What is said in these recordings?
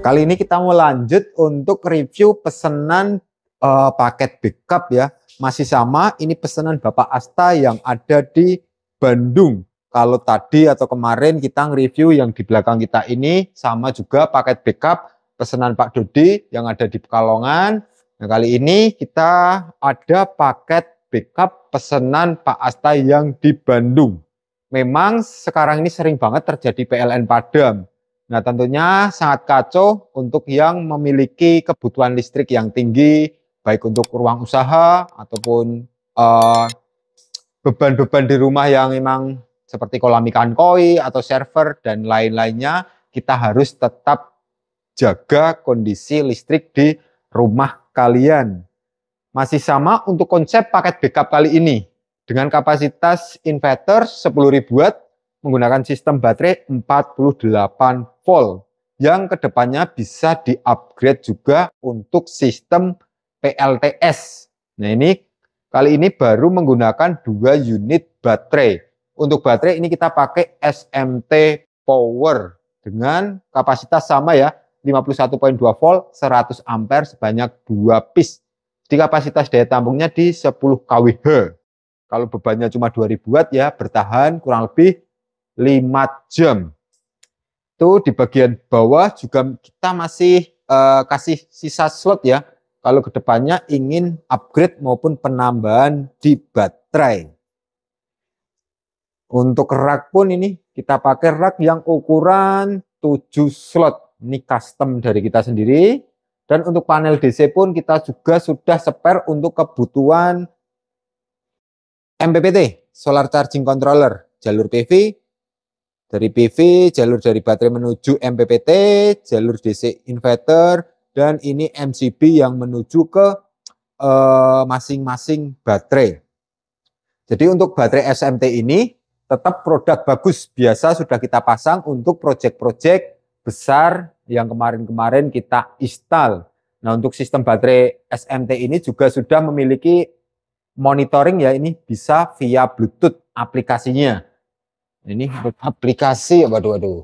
Kali ini kita mau lanjut untuk review pesanan paket backup ya. Masih sama, ini pesanan Bapak Asta yang ada di Bandung. Kalau tadi atau kemarin kita nge-review yang di belakang kita ini sama juga paket backup pesanan Pak Dodi yang ada di Pekalongan. Nah, kali ini kita ada paket backup pesanan Pak Asta yang di Bandung. Memang sekarang ini sering banget terjadi PLN padam. Nah, tentunya sangat kacau untuk yang memiliki kebutuhan listrik yang tinggi, baik untuk ruang usaha ataupun beban-beban di rumah yang memang seperti kolam ikan koi atau server dan lain-lainnya. Kita harus tetap jaga kondisi listrik di rumah kalian. Masih sama untuk konsep paket backup kali ini. Dengan kapasitas inverter 10.000 watt, menggunakan sistem baterai 48 volt yang kedepannya bisa di-upgrade juga untuk sistem PLTS. Nah, ini kali ini baru menggunakan 2 unit baterai. Untuk baterai ini kita pakai SMT Power dengan kapasitas sama ya, 51.2 volt 100 ampere sebanyak 2 piece. Di kapasitas daya tampungnya di 10 kWh. Kalau bebannya cuma 2000 watt ya, bertahan kurang lebih 5 jam. Tuh di bagian bawah juga kita masih kasih sisa slot ya. Kalau kedepannya ingin upgrade maupun penambahan di baterai. Untuk rak pun ini kita pakai rak yang ukuran 7 slot. Ini custom dari kita sendiri. Dan untuk panel DC pun kita juga sudah spare untuk kebutuhan MPPT, Solar Charging Controller, jalur PV. Dari PV, jalur dari baterai menuju MPPT, jalur DC inverter, dan ini MCB yang menuju ke masing-masing baterai. Jadi untuk baterai SMT ini tetap produk bagus, biasa sudah kita pasang untuk proyek-proyek besar yang kemarin-kemarin kita install. Nah, untuk sistem baterai SMT ini juga sudah memiliki monitoring ya, ini bisa via Bluetooth aplikasinya. Ini aplikasi, waduh.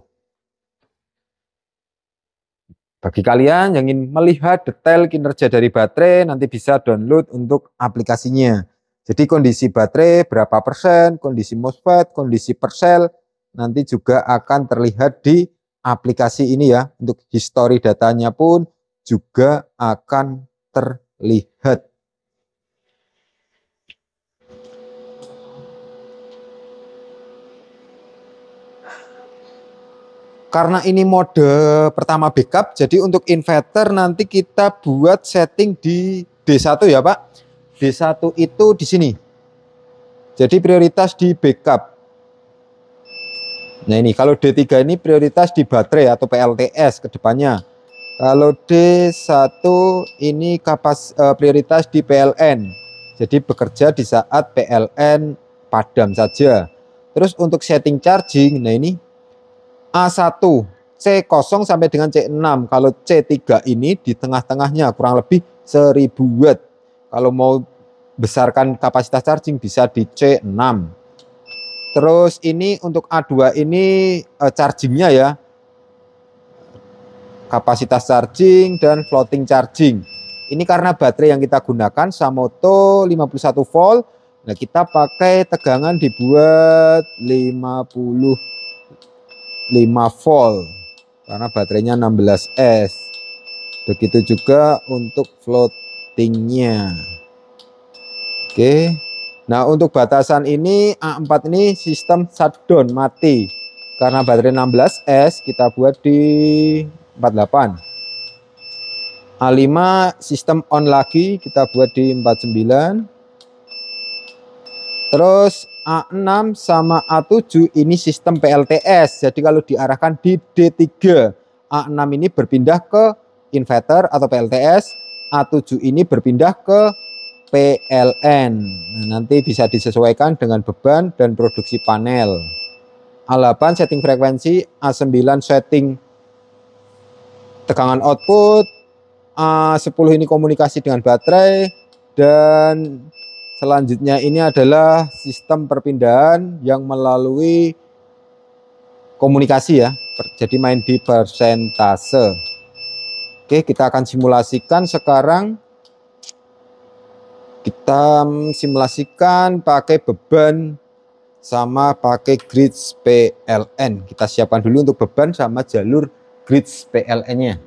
Bagi kalian yang ingin melihat detail kinerja dari baterai, nanti bisa download untuk aplikasinya. Jadi kondisi baterai berapa persen, kondisi MOSFET, kondisi persel, nanti juga akan terlihat di aplikasi ini ya. Untuk history datanya pun juga akan terlihat. Karena ini mode pertama backup, jadi untuk inverter nanti kita buat setting di D1 ya Pak. D1 itu di sini. Jadi prioritas di backup. Nah ini kalau D3 ini prioritas di baterai atau PLTS ke depannya. Kalau D1 ini prioritas di PLN. Jadi bekerja di saat PLN padam saja. Terus untuk setting charging, nah ini A1, C0 sampai dengan C6. Kalau C3 ini di tengah-tengahnya kurang lebih 1000 watt. Kalau mau besarkan kapasitas charging bisa di C6. Terus ini untuk A2 ini chargingnya ya. Kapasitas charging dan floating charging. Ini karena baterai yang kita gunakan Samoto 51 volt. Nah, kita pakai tegangan dibuat 55 volt karena baterainya 16S. Begitu juga untuk floatingnya. Oke. Nah, untuk batasan ini A4 ini sistem shutdown mati. Karena baterai 16S kita buat di 48. A5 sistem on lagi kita buat di 49. Terus A6 sama A7 ini sistem PLTS. Jadi kalau diarahkan di D3, A6 ini berpindah ke inverter atau PLTS, A7 ini berpindah ke PLN. Nah, nanti bisa disesuaikan dengan beban dan produksi panel. A8 setting frekuensi, A9 setting tegangan output, A10 ini komunikasi dengan baterai, dan selanjutnya ini adalah sistem perpindahan yang melalui komunikasi ya. Jadi main di persentase. Oke, kita akan simulasikan sekarang. Kita simulasikan pakai beban sama pakai grids PLN. Kita siapkan dulu untuk beban sama jalur grids PLN-nya.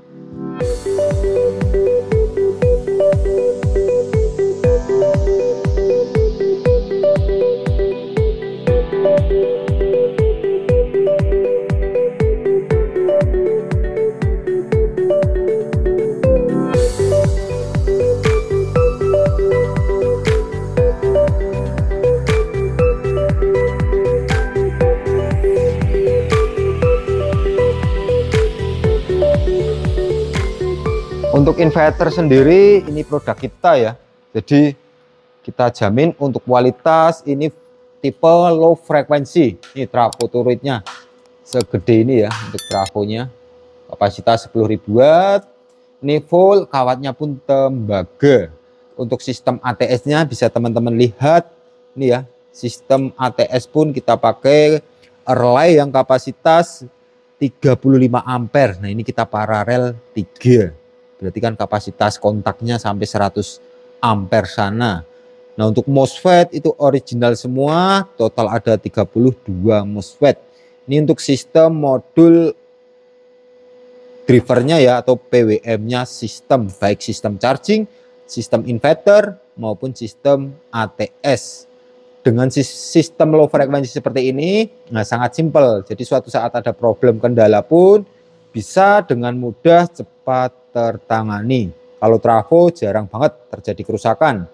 Untuk inverter sendiri ini produk kita ya, jadi kita jamin untuk kualitas ini tipe low frekuensi. Ini trafo turretnya segede ini ya untuk trafonya, kapasitas 10.000 watt. Ini full, kawatnya pun tembaga. Untuk sistem ATS-nya bisa teman-teman lihat ini ya, sistem ATS pun kita pakai relay yang kapasitas 35 ampere. Nah ini kita paralel 3. Berarti kan kapasitas kontaknya sampai 100 ampere sana. Nah untuk MOSFET itu original semua, total ada 32 MOSFET. Ini untuk sistem modul drivernya ya, atau PWM-nya sistem, baik sistem charging, sistem inverter maupun sistem ATS. Dengan sistem low frekuensi seperti ini, nah sangat simpel. Jadi suatu saat ada problem kendala pun bisa dengan mudah cepat tertangani. Kalau trafo jarang banget terjadi kerusakan.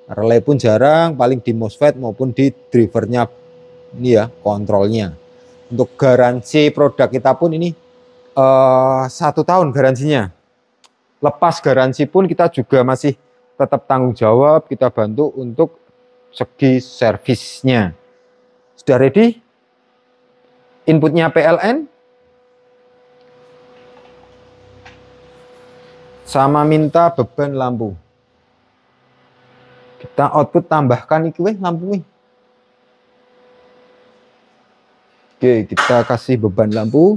Relay pun jarang, paling di MOSFET maupun di drivernya ini ya, kontrolnya. Untuk garansi produk kita pun ini 1 tahun garansinya. Lepas garansi pun kita juga masih tetap tanggung jawab, kita bantu untuk segi servisnya. Sudah ready? Inputnya PLN. Sama minta beban lampu. Kita output tambahkan iki lampu nih. Oke, kita kasih beban lampu.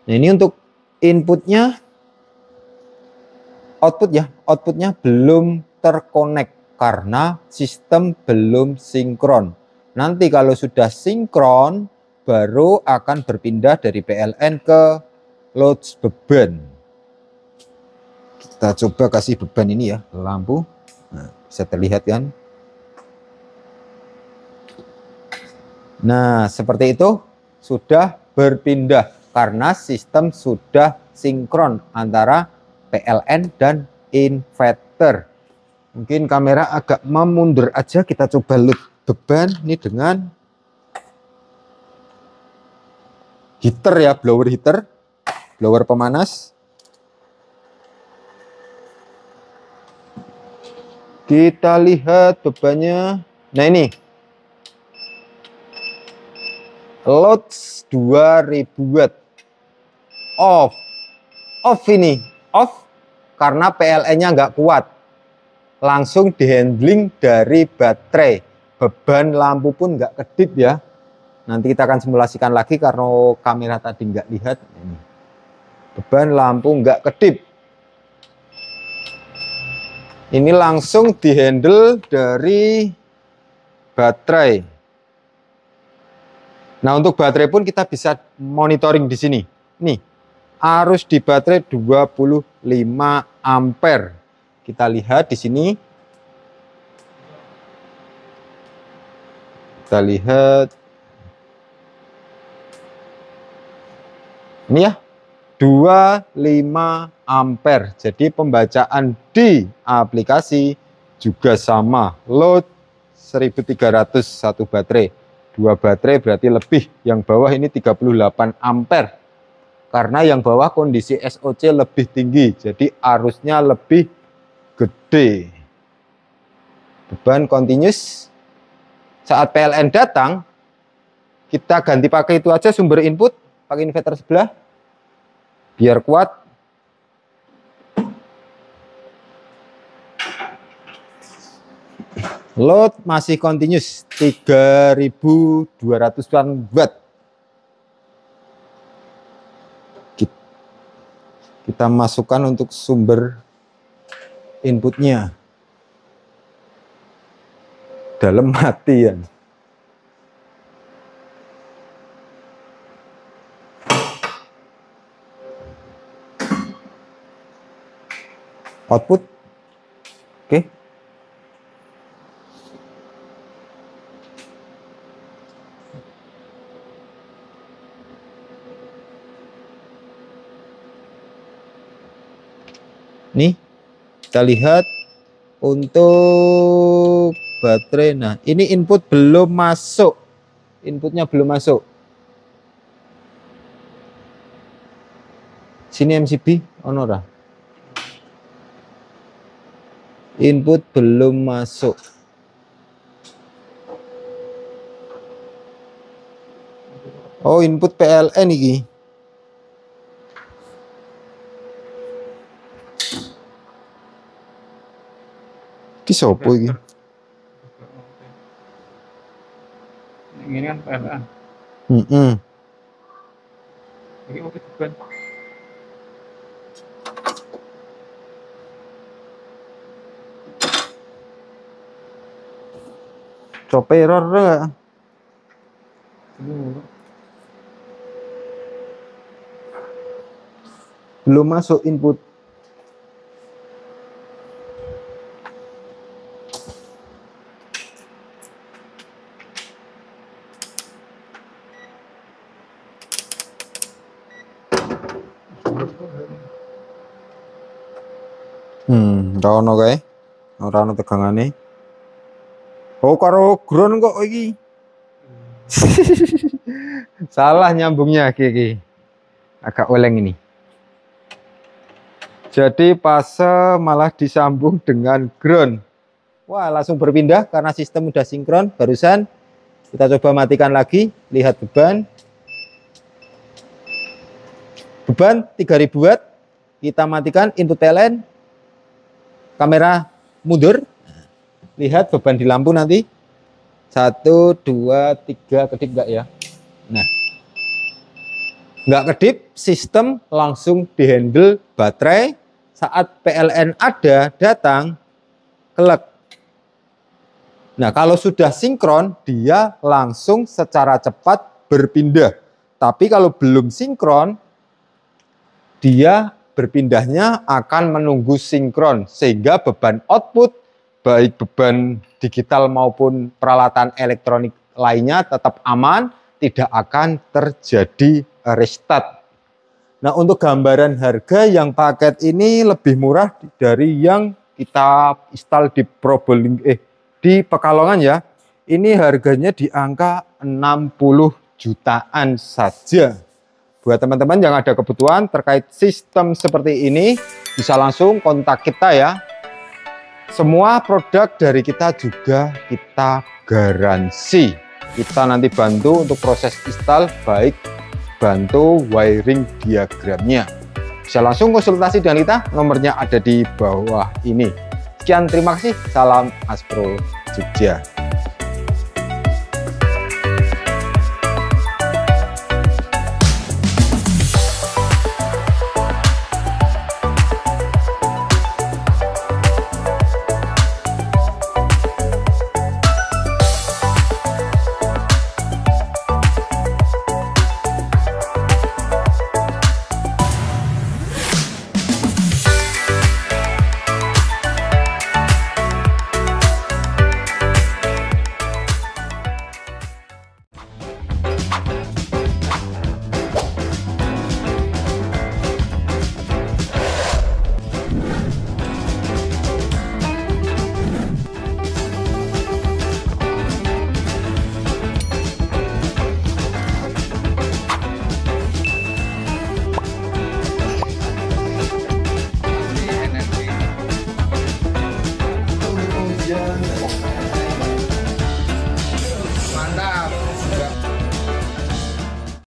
Nah, ini untuk inputnya, output ya, outputnya belum terkonek karena sistem belum sinkron. Nanti kalau sudah sinkron, baru akan berpindah dari PLN ke load beban. Kita coba kasih beban ini ya, lampu. Nah, bisa terlihat kan? Nah, seperti itu sudah berpindah karena sistem sudah sinkron antara PLN dan inverter. Mungkin kamera agak memundur aja, kita coba load beban ini dengan heater ya, blower heater, blower pemanas. Kita lihat bebannya. Nah ini load 2000 watt. Off ini. Off karena PLN-nya nggak kuat. Langsung dihandling dari baterai. Beban lampu pun nggak kedip ya. Nanti kita akan simulasikan lagi karena kamera tadi nggak lihat. Ini. Beban lampu nggak kedip. Ini langsung dihandle dari baterai. Nah, untuk baterai pun kita bisa monitoring di sini. Nih, arus di baterai 25 ampere. Kita lihat di sini. Kita lihat. Ini ya. 25 ampere. Jadi pembacaan di aplikasi juga sama. Load 1300 satu baterai. 2 baterai berarti lebih. Yang bawah ini 38 ampere. Karena yang bawah kondisi SOC lebih tinggi. Jadi arusnya lebih gede. Beban continuous. Saat PLN datang, kita ganti pakai itu aja sumber input. Pakai inverter sebelah. Biar kuat. Load masih continuous 3200-an watt. Kita masukkan untuk sumber inputnya. Dalam mati ya. Output. Oke. Nih, kita lihat untuk baterai. Nah, ini input belum masuk. Inputnya belum masuk. Sini MCB, Honora. Input belum masuk. Oh, input PLN ini. Ki sopo iki? Ini kan PLN. Ini oke beban. Cope error enggak? Belum masuk input. Rono kae. Ora ono tegangane. Oh, karo ground kok iki. Salah nyambungnya iki. Agak oleng ini. Jadi fase malah disambung dengan ground. Wah, langsung berpindah karena sistem udah sinkron barusan. Kita coba matikan lagi, lihat beban. Beban 3000 watt. Kita matikan input PLN. Kamera mundur. Lihat beban di lampu nanti. 1, 2, 3, kedip enggak ya? Nah. Enggak kedip, sistem langsung dihandle baterai. Saat PLN ada, datang, kelek. Nah, kalau sudah sinkron, dia langsung secara cepat berpindah. Tapi kalau belum sinkron, dia berpindahnya akan menunggu sinkron. Sehingga beban output, baik beban digital maupun peralatan elektronik lainnya tetap aman, tidak akan terjadi restart. Nah, untuk gambaran harga yang paket ini lebih murah dari yang kita install di di Pekalongan ya. Ini harganya di angka 60 jutaan saja. Buat teman-teman yang ada kebutuhan terkait sistem seperti ini, bisa langsung kontak kita ya. Semua produk dari kita juga kita garansi. Kita nanti bantu untuk proses install, baik bantu wiring diagramnya. Bisa langsung konsultasi dengan kita, nomornya ada di bawah ini. Sekian, terima kasih. Salam Aspro Jogja.